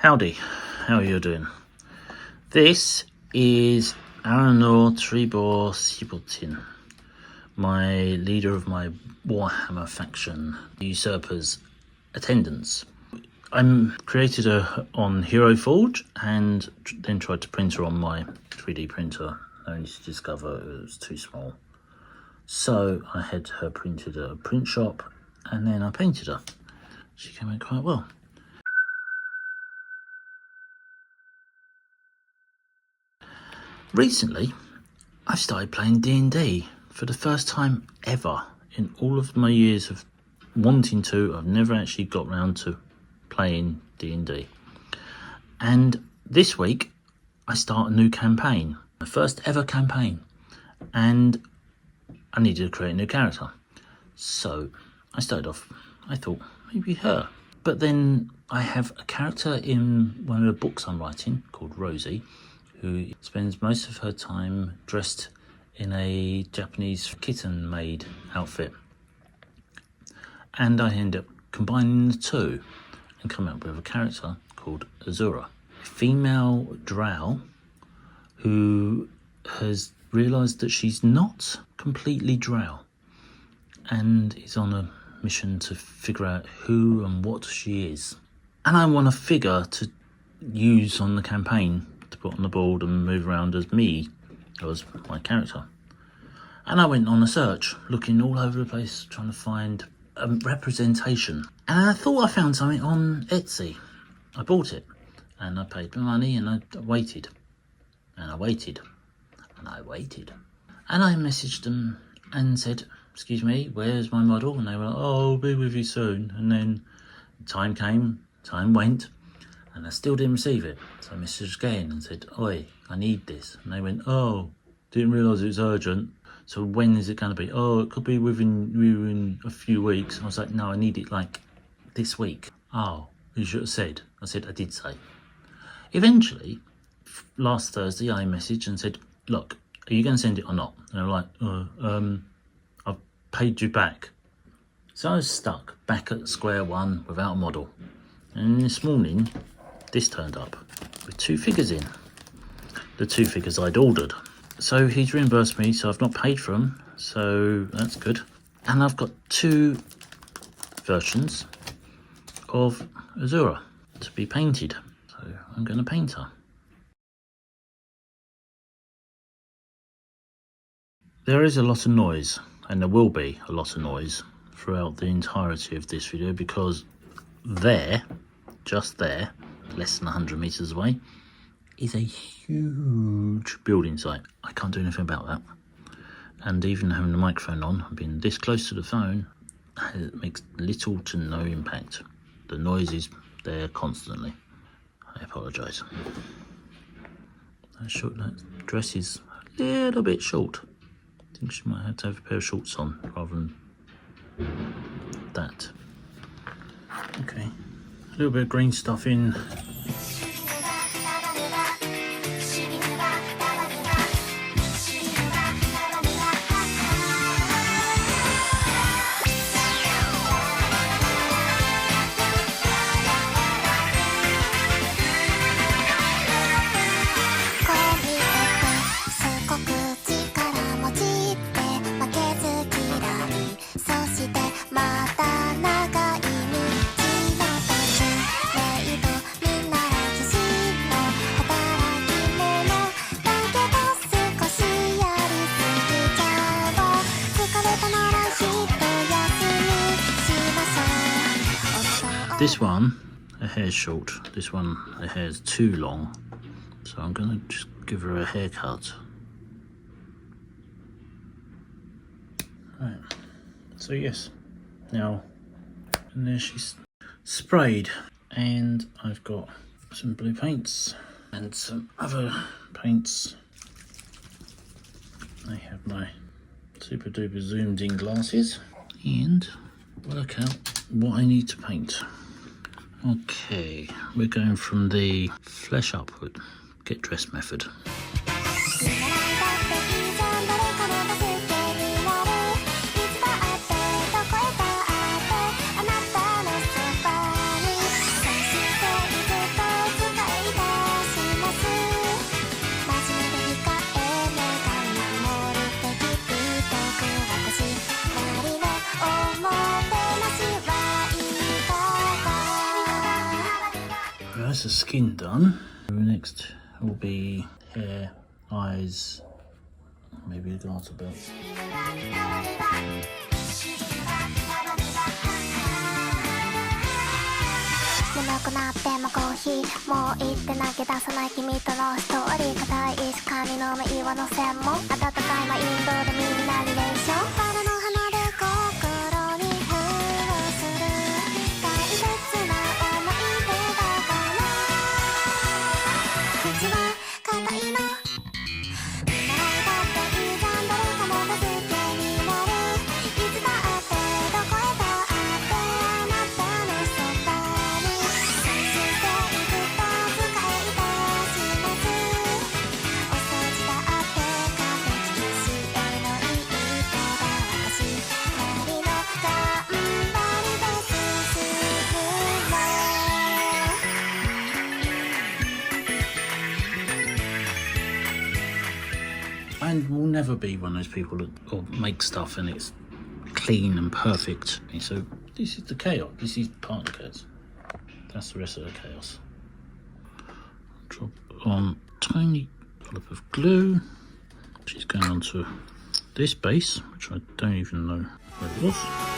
Howdy, how are you doing? This is Aranor Trebor Sibotin, my leader of my Warhammer faction, the Usurper's attendants. I'm created on Hero Forge and then tried to print her on my 3D printer, only to discover it was too small. So I had her printed at a print shop and then I painted her. She came out quite well. Recently, I've started playing D&D for the first time ever. In all of my years of wanting to, I've never actually got round to playing D&D. And this week, I start a new campaign, my first ever campaign. And I needed to create a new character. So I started off, I thought, maybe her. But then I have a character in one of the books I'm writing called Rosie, who spends most of her time dressed in a Japanese kitten maid outfit. And I end up combining the two and come up with a character called Azura, a female Drow who has realised that she's not completely Drow and is on a mission to figure out who and what she is. And I want a figure to use on the campaign to put on the board and move around as me, as my character. And I went on a search, looking all over the place, trying to find a representation. And I thought I found something on Etsy. I bought it, and I paid my money, and I waited. And I waited. And I waited. And I messaged them and said, "Excuse me, where's my model?" And they were like, "Oh, I'll be with you soon." And then time came, time went, and I still didn't receive it. So I messaged again and said, "Oi, I need this." And they went, "Oh, didn't realise it was urgent. So when is it going to be?" "Oh, it could be within a few weeks." I was like, "No, I need it like this week." "Oh, you should have said." I said, "I did say." Eventually, last Thursday, I messaged and said, "Look, are you going to send it or not?" And they were like, "I've paid you back." So I was stuck back at square one without a model. And this morning, this turned up with two figures in. The two figures I'd ordered. So he's reimbursed me, so I've not paid for them, so that's good. And I've got two versions of Azura to be painted. So I'm going to paint her. There is a lot of noise, and there will be a lot of noise throughout the entirety of this video, because there, just there, less than 100 metres away, is a huge building site. I can't do anything about that. And even having the microphone on and being this close to the phone, it makes little to no impact. The noise is there constantly. I apologise. That dress is a little bit short. I think she might have to have a pair of shorts on rather than that. Okay, a little bit of green stuff in. This one, her hair's short. This one, her hair's too long. So I'm going to just give her a haircut. Right. So yes, now, and there she's sprayed. And I've got some blue paints and some other paints. I have my super duper zoomed in glasses and work out what I need to paint. Okay, we're going from the flesh upward, get dressed method. that's the skin done. Next will be hair, eyes, maybe a garter belt. 眠くなってもコーヒーもう言って投げ出さない君とのストーリー硬い石髪の目岩の線も温かいマインドでみんなリレーション春の花で心に封をする大切な思い出だから口は硬いの見習いだっていいじゃん誰かもが好きになるいつだってどこへだってあなたのそばに最終でいくと使い出しますお掃除だって完璧しえのいい子だ私なりの頑張りですすぐの And will never be one of those people that or make stuff and it's clean and perfect. And so this is the chaos. This is part of the chaos. That's the rest of the chaos. Drop on tiny dollop of glue. She's going onto this base, which I don't even know where it was.